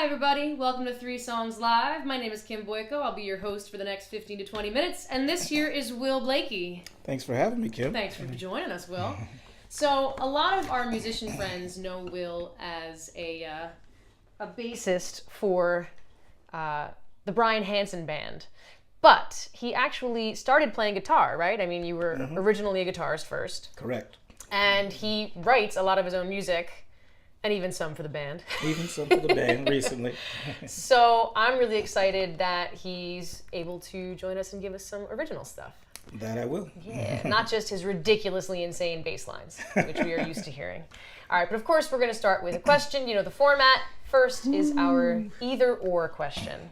Hi everybody, welcome to 3 Songs Live. My name is Kim Boyko. I'll be your host for the next 15 to 20 minutes. And this here is Will Blakey. Thanks for having me, Kim. Thanks for joining us, Will. So, a lot of our musician friends know Will as a bassist for the Brian Hansen Band. But he actually started playing guitar, right? I mean, you were originally a guitarist first. Correct. And he writes a lot of his own music. And even some for the band. Even some for the band recently. So I'm really excited that he's able to join us and give us some original stuff. That I will. Yeah, not just his ridiculously insane bass lines, which we are used to hearing. All right, but of course we're going to start with a question. You know the format. First is our either or question.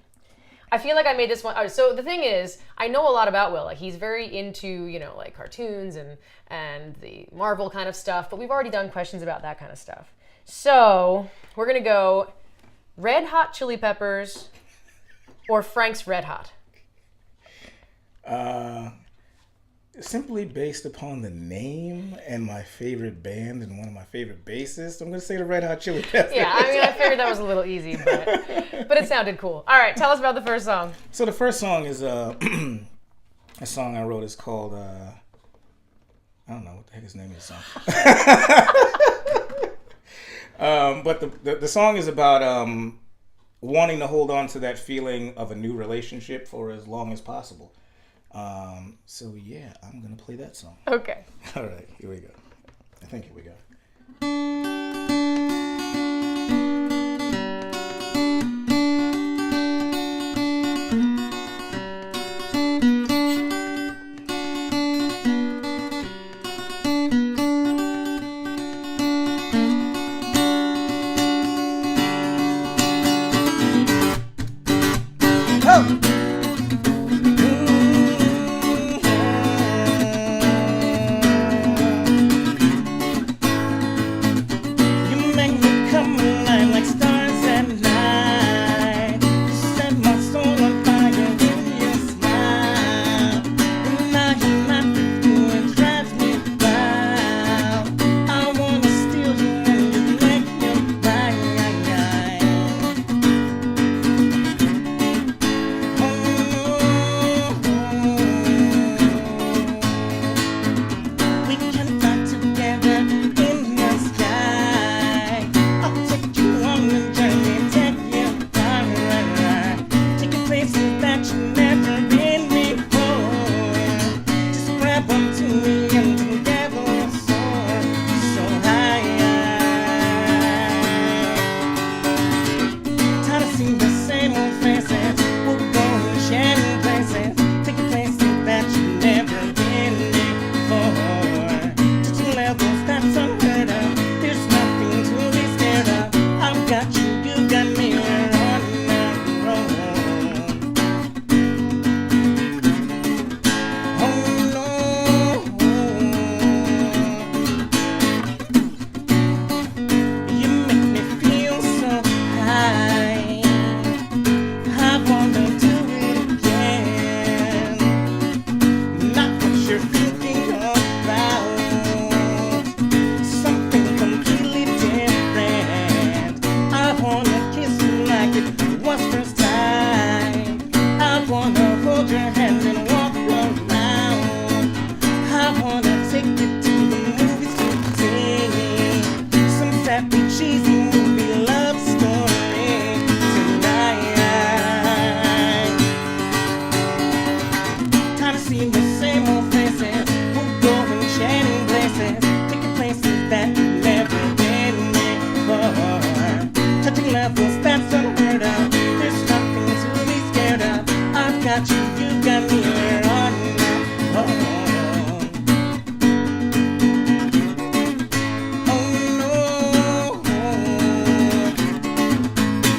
I feel like I made this one. Oh, so the thing is, I know a lot about Will. Like he's very into, like cartoons and the Marvel kind of stuff, but we've already done questions about that kind of stuff. So, we're going to go Red Hot Chili Peppers or Frank's Red Hot. Simply based upon the name and my favorite band and one of my favorite bassists, I'm going to say the Red Hot Chili Peppers. Yeah, I mean, I figured that was a little easy, but it sounded cool. All right, tell us about the first song. So the first song is a song I wrote. It's called, I don't know what the heck his name is. Song. But the song is about wanting to hold on to that feeling of a new relationship for as long as possible. So yeah, I'm gonna play that song. Okay. All right, here we go. I think here we go.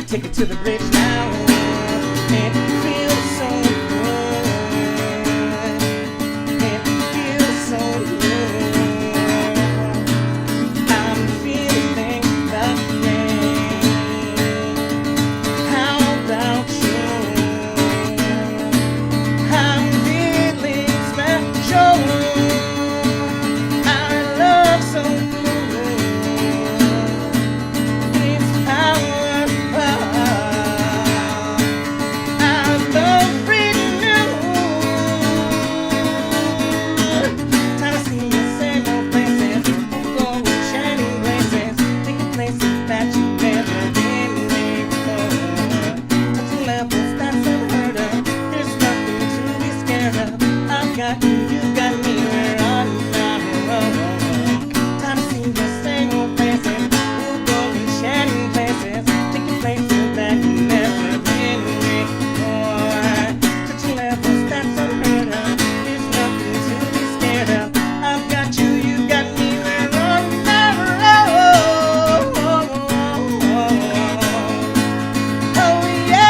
Take it to the bridge now. It feels so good. It feels so good. I'm feeling the pain. How about you? I'm feeling special. Our love so good. It's power. got me on now. Time to see the same old places, we'll go and sharing places, taking places that you never been before. Touching levels that's unheard of, there's nothing to be scared of. I've got you, you got me, we're on now. Oh yeah.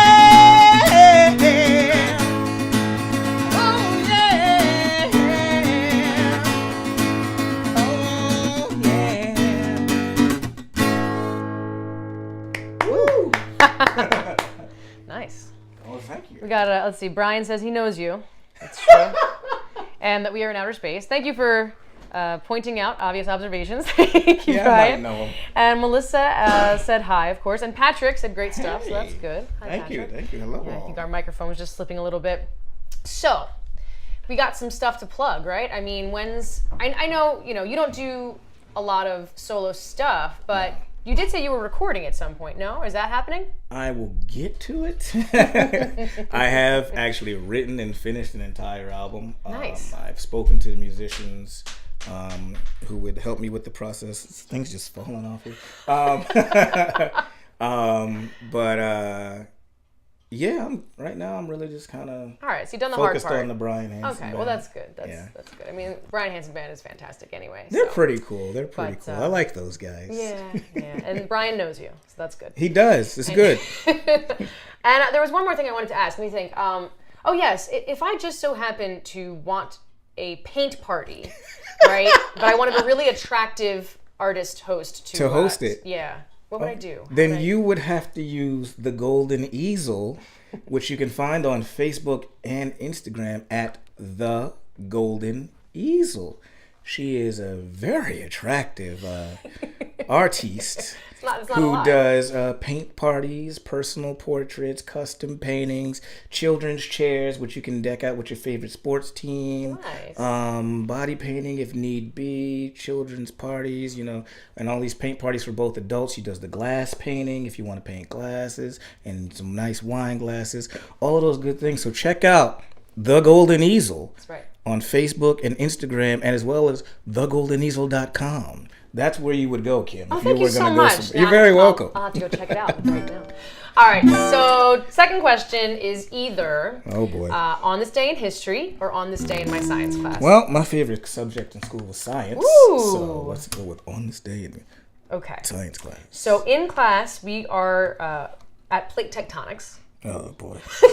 Nice. Oh, thank you. We got let's see. Brian says he knows you. That's true. And that we are in outer space. Thank you for pointing out obvious observations. Thank you, Yeah, Brian. I might know him. And Melissa said hi, of course. And Patrick said great stuff, so that's good. Hi, Thank Patrick. you. Hello. Yeah, I think our microphone was just slipping a little bit. So, we got some stuff to plug, right? I mean, I know, you don't do a lot of solo stuff, but you did say you were recording at some point, no? Is that happening? I will get to it. I have actually written and finished an entire album. Nice. I've spoken to the musicians who would help me with the process. Things just falling off here. Yeah, right now I'm really just kind of all right. So you've done the hard focused part. on the Brian Hansen Okay, band. well that's good. That's good. I mean, Brian Hansen band is fantastic anyway. They're so. pretty cool. Cool. I like those guys. Yeah. And Brian knows you, so that's good. He does. It's good. And there was one more thing I wanted to ask. Let me think. Oh yes, if I just so happen to want a paint party, right? But I wanted a really attractive artist host to host it. Yeah. What would I do? Then you would have to use the Golden Easel, which you can find on Facebook and Instagram at The Golden Easel. She is a very attractive artiste it's not who does paint parties, personal portraits, custom paintings, children's chairs, which you can deck out with your favorite sports team, Nice. Body painting if need be, children's parties, and all these paint parties for both adults. She does the glass painting if you want to paint glasses and some nice wine glasses, all of those good things. So check out The Golden Easel. That's right. On Facebook and Instagram, and as well as thegoldeneasel.com. That's where you would go, Kim. Oh, if thank you were so gonna much. You're very welcome. I'll have to go check it out right now. All right, so second question is either Oh, boy. on this day in history or on this day in my science class. Well, my favorite subject in school was science. Ooh. So let's go with on this day in Okay. science class. So in class, we are at plate tectonics. Oh, boy. Do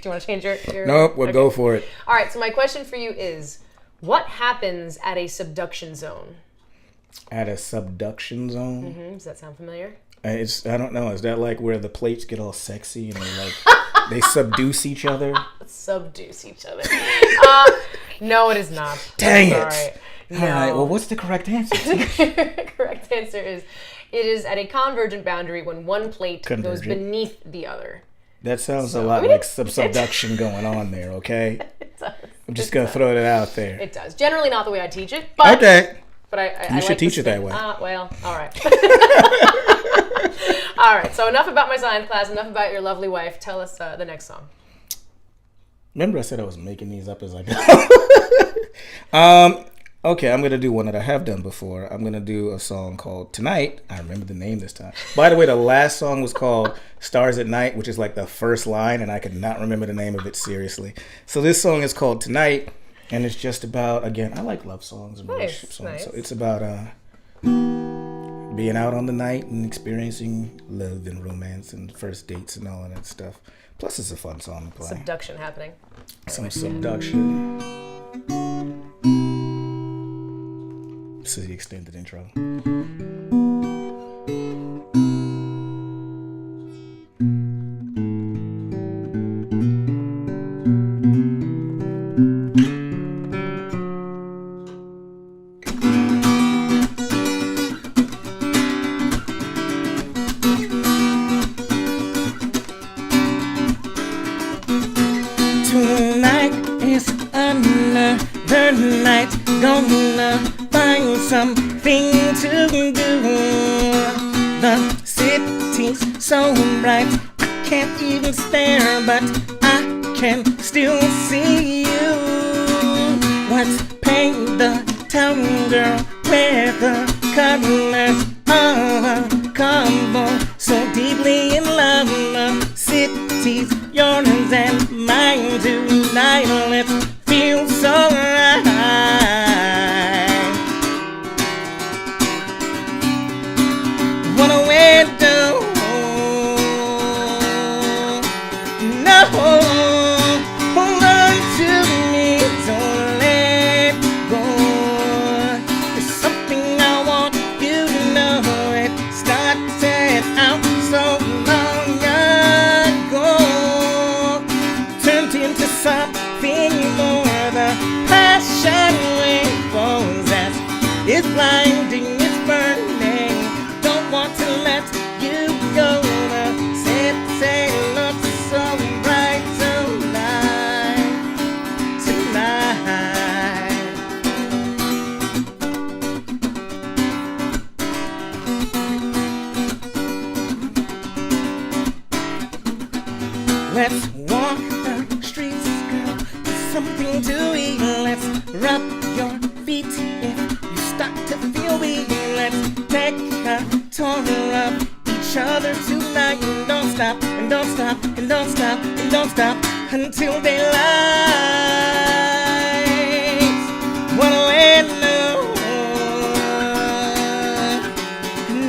you want to change your Nope, we'll go for it. All right, so my question for you is, what happens at a subduction zone? At a subduction zone? Mm-hmm. Does that sound familiar? I don't know. Is that like where the plates get all sexy and they subduce each other? Subduce each other. No, it is not. Dang I'm it. sorry. No. All right, well, what's the correct answer? Correct answer is, it is at a convergent boundary when one plate goes Convergent. beneath the other. That sounds a lot like some subduction going on there, okay? It does. I'm just going to throw that out there. It does. Generally not the way I teach it, but Okay. But I You should like teach the it that spin. way. Well, all right. All right, so enough about my science class, enough about your lovely wife. Tell us the next song. Remember I said I was making these up as I go? Okay, I'm going to do one that I have done before. I'm going to do a song called Tonight. I remember the name this time. By the way, the last song was called Stars at Night, which is like the first line, and I could not remember the name of it seriously. So this song is called Tonight, and it's just about, again, I like love songs and relationship songs. Nice. So it's about being out on the night and experiencing love and romance and first dates and all of that stuff. Plus, it's a fun song to play. Subduction happening. Some subduction. This is the extended intro. Tonight is another night. Gonna find something to do. The city's so bright, I can't even stare, but I can still see you. girl with the colors of a combo, so deeply in love. Cities, yours and mine tonight. Let's feel so right. What a way to do. No, hold on to me, don't let go. There's something I want you to know. It started out so long ago, turned into something more. The passion waves as it's blinding, it's burning. Don't want to let you go. The city looks so bright tonight, tonight. Let's walk the streets, girl, with something to eat. Let's rub your feet if you start to feel weak. Let's take a tour of each other tonight. And don't stop, and don't stop, and don't stop, and don't stop until daylight. What a way to know.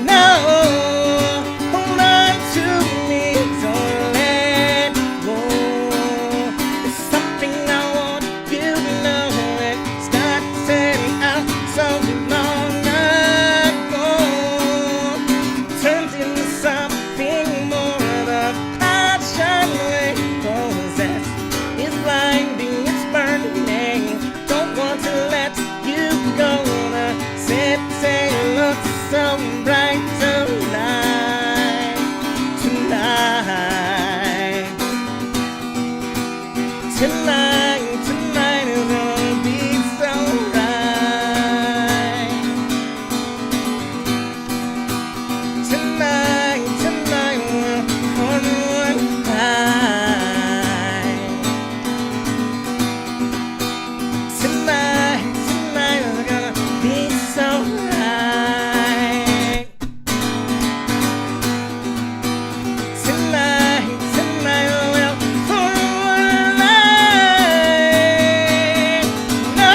No, hold on to me, don't let go. There's something I want you to know. It started out so long ago, turned into something more. The passion possess is blinding, it's burning. Don't want to let you go. The city looks so bright tonight, tonight. Tonight, tonight is gonna be so right. Tonight, tonight we'll run right. Tonight, tonight is gonna be so right. Tonight, tonight we'll run right. No,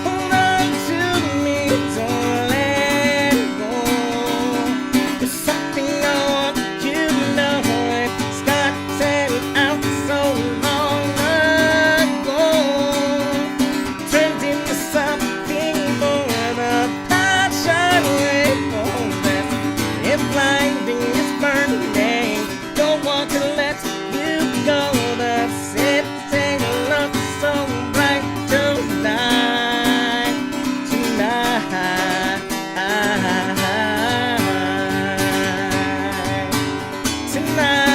hold on to me, don't let go. There's something I want you to know. It started out so long ago, turned into something more. The passion waves, it's blinding, it's burning. Don't want to let you go. The city looks so bright tonight, tonight, tonight.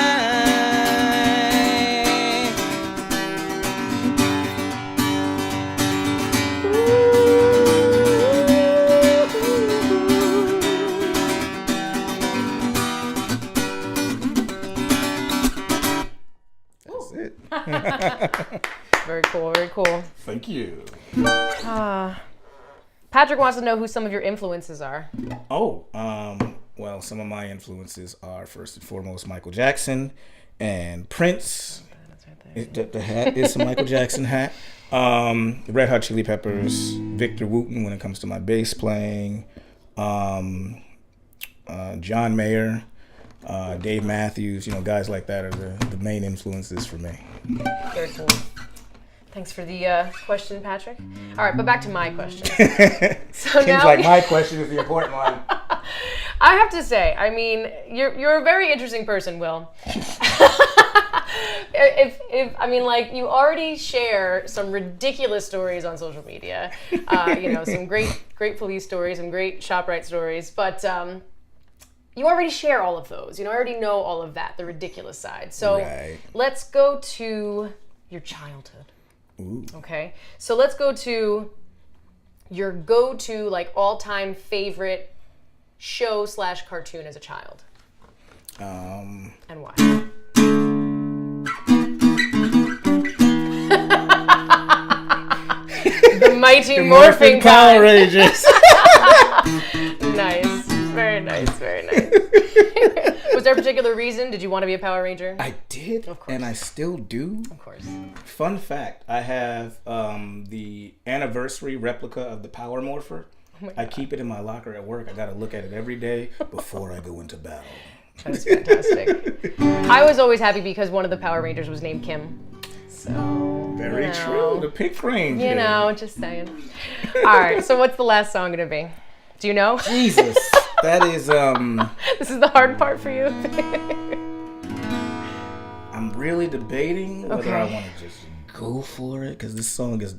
That's it. Very cool, very cool. Thank you. Patrick wants to know who some of your influences are. Oh, well, some of my influences are first and foremost Michael Jackson and Prince. That's right there. The hat is a Michael Jackson hat. The Red Hot Chili Peppers, Victor Wooten when it comes to my bass playing, John Mayer, Dave Matthews, guys like that are the main influences for me. Very cool. Thanks for the question, Patrick. All right, but back to my question. Seems like my question is the important one. I have to say, I mean, you're a very interesting person, Will. You already share some ridiculous stories on social media. Some great police stories, some great ShopRite stories, but you already share all of those. I already know all of that, the ridiculous side. So Let's go to your childhood. Ooh. Okay, so let's go to your go-to all-time favorite show/cartoon as a child. And why? The mighty The morphing Power kind. Rangers. Nice. Very nice. Very nice. Was there a particular reason? Did you want to be a Power Ranger? I did, Of course. and I still do. Of course. Fun fact, I have the anniversary replica of the Power Morpher. I keep it in my locker at work. I got to look at it every day before I go into battle. That's fantastic. I was always happy because one of the Power Rangers was named Kim. So Very you know, true. The Pink Ranger. You know, just saying. All right. So what's the last song gonna be? Do you know? Jesus, that is This is the hard part for you. I'm really debating whether I Okay. want to just go for it because this song is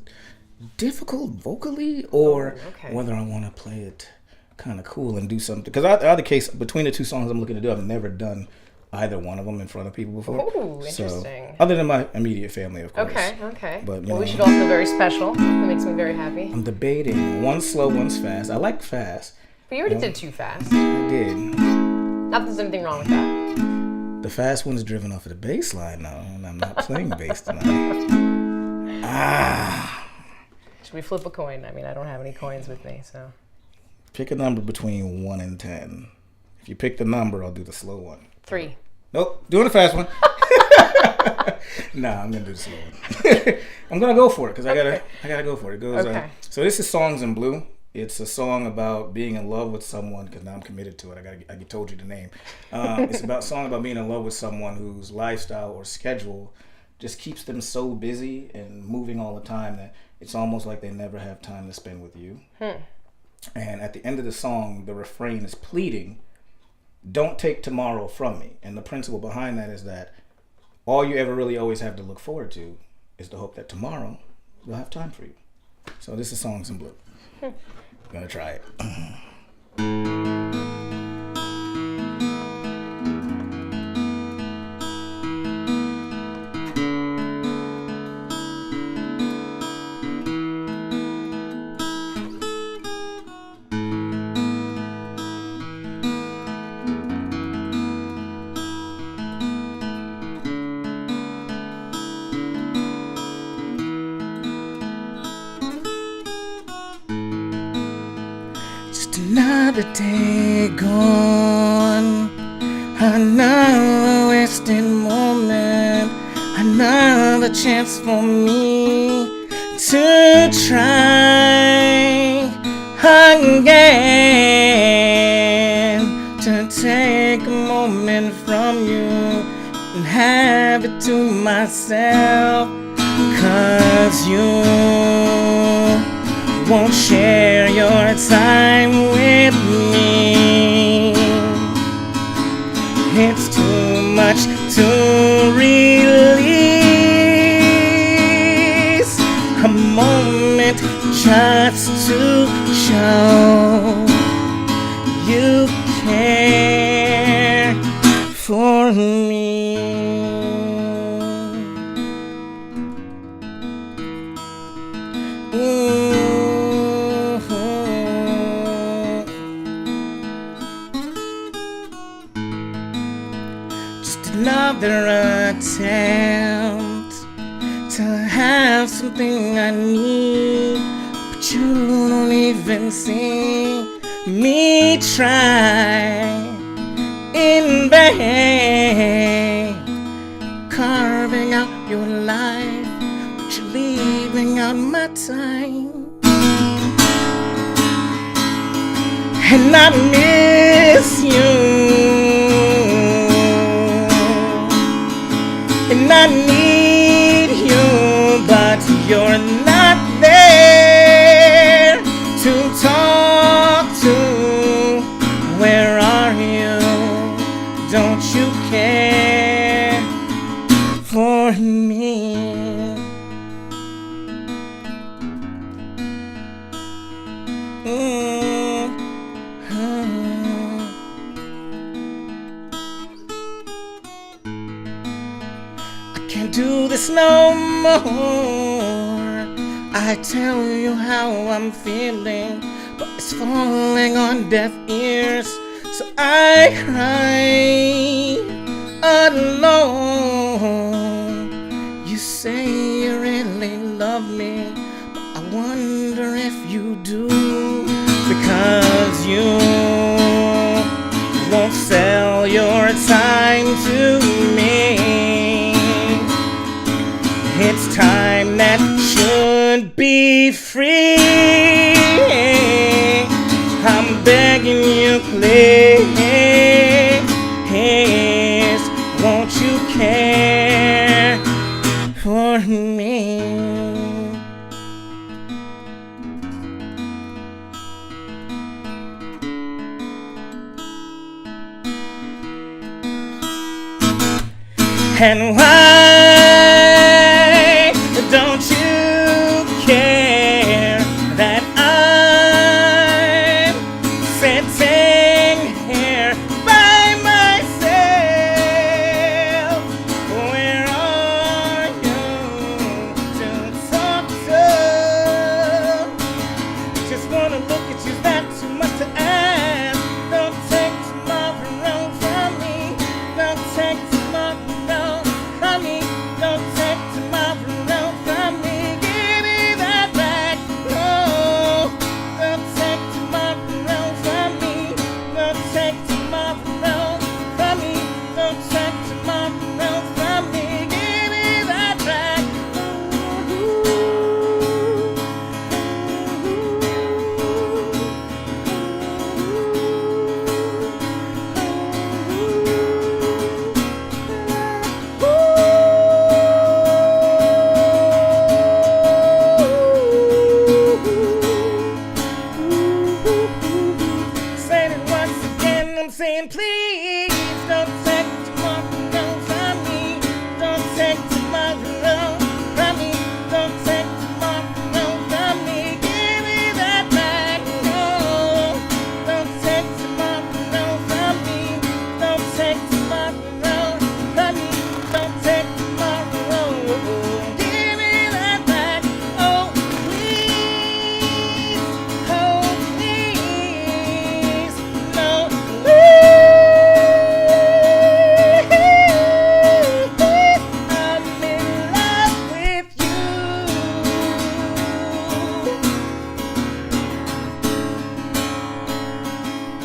difficult vocally, or okay. whether I want to play it kind of cool and do something. Because either case, between the two songs I'm looking to do, I've never done either one of them in front of people before. Ooh, So, interesting. other than my immediate family, of course. Okay. But, you Well, we know. should all feel very special. That makes me very happy. I'm debating. One's slow, one's fast. I like fast. But you already did Too Fast. I did. Not that there's anything wrong with that. The fast one is driven off of the bass line now, and I'm not playing bass tonight. Should we flip a coin? I mean, I don't have any coins with me, so. Pick a number between 1 and 10. If you pick the number, I'll do the slow one. 3. Nope, doing the fast one. Nah, I'm gonna do the slow one. I'm gonna go for it because I gotta go for it. It goes. Okay. So this is Songs in Blue. It's a song about being in love with someone because now I'm committed to it. I told you the name. It's about a song about being in love with someone whose lifestyle or schedule just keeps them so busy and moving all the time that it's almost like they never have time to spend with you. And at the end of the song, the refrain is pleading, "Don't take tomorrow from me." And the principle behind that is that all you ever really always have to look forward to is the hope that tomorrow you'll have time for you. So this is Songs in Blue. I'm gonna try it. Just another day gone, another wasted moment, another chance for me to try again, to take a moment from you and have it to myself, 'cause you won't share your time with me. It's too much to release. A moment just to show you care for me. Just another attempt to have something I need, but you don't even see me try in vain, carving out your life, but you're leaving out my time. And I miss you, and I need you, but you're not there to talk to. Where are you? Don't you care for me? I can't do this no more. I tell you how I'm feeling, but it's falling on deaf ears, so I cry alone. You say you really love me, but I wonder you do, because you won't sell your time to me. It's time that should be free. I'm begging you, please, won't you care for me? And why don't you care that I'm sitting here by myself? Where are you to talk to? Just wanna look at you, that's too much to ask. Don't take tomorrow from me. Don't take tomorrow from me. Don't take tomorrow from me. Give me that back. No, don't take tomorrow from me. Don't take tomorrow from me. Don't take tomorrow from me. Give me that back. Saying it once again, I'm saying please don't take tomorrow from me. Don't take tomorrow from me. Don't take tomorrow from me. Give me that back. No, don't take tomorrow from me. Don't take tomorrow from me. Don't take tomorrow. Give me that back. Oh, please. Oh, please. No, I'm in love with you.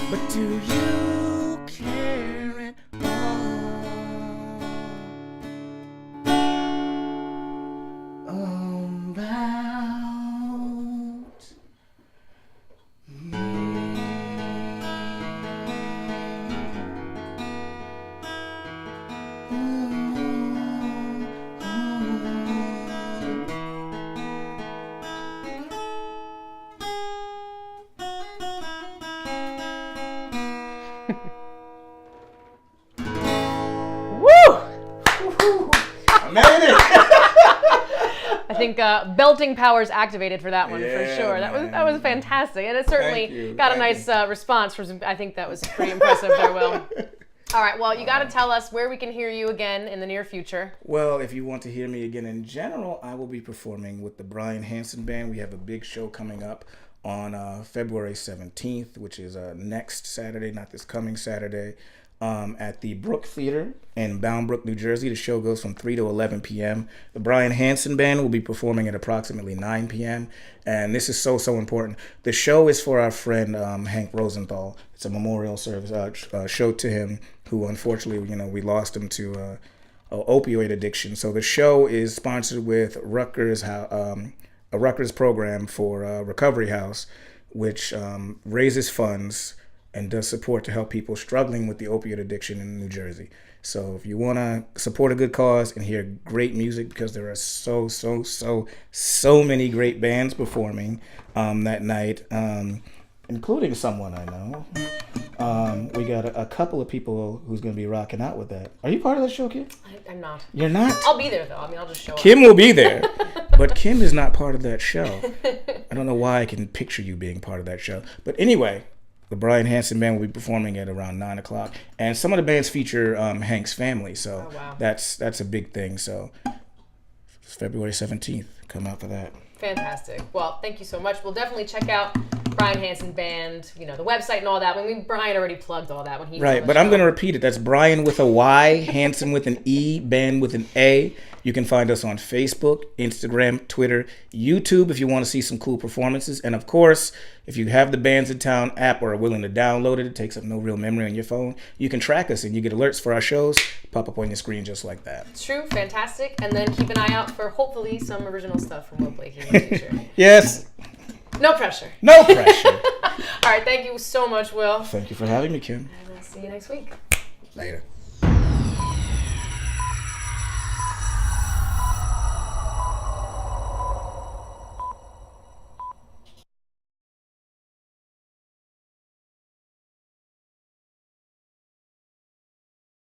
But do you care at all about me? Woo! I made it. I think belting powers activated for that one for Yeah, sure. That was man. fantastic, and it Thank certainly you, got a thank nice response from. I think that was pretty impressive there, Will. All right, well, you got to tell us where we can hear you again in the near future. Well, if you want to hear me again in general, I will be performing with the Brian Hanson Band. We have a big show coming up on February 17th, which is next Saturday, not this coming Saturday, at the Brook Theater in Bound Brook, New Jersey. The show goes from 3 to 11 p.m. The Brian Hanson Band will be performing at approximately 9 p.m. And this is so important. The show is for our friend Hank Rosenthal. It's a memorial service show to him, who unfortunately, we lost him to opioid addiction. So the show is sponsored with Rutgers, a Rutgers program for Recovery House, which raises funds and does support to help people struggling with the opioid addiction in New Jersey. So if you want to support a good cause and hear great music, because there are so many great bands performing that night, including someone I know. We got a couple of people who's going to be rocking out with that. Are you part of that show, Kim? I'm not. You're not? I'll be there, though. I mean, I'll just show up. Kim will be there, but Kim is not part of that show. I don't know why I can picture you being part of that show. But anyway, the Brian Hanson Band will be performing at around 9 o'clock. And some of the bands feature Hank's family, so that's a big thing. So it's February 17th. Come out for that. Fantastic. Well, thank you so much. We'll definitely check out Brian Hansen Band, the website and all that. Brian already plugged all that when he was on Right, the but show. I'm going to repeat it. That's Brian with a Y, Hansen with an E, Band with an A. You can find us on Facebook, Instagram, Twitter, YouTube if you want to see some cool performances. And of course, if you have the Bands in Town app or are willing to download it, it takes up no real memory on your phone. You can track us and you get alerts for our shows pop up on your screen just like that. It's true, fantastic. And then keep an eye out for hopefully some original stuff from Will Blakey in the future. Yes. No pressure. No pressure. All right, thank you so much, Will. Thank you for having me, Kim. And I'll see you next week. Later.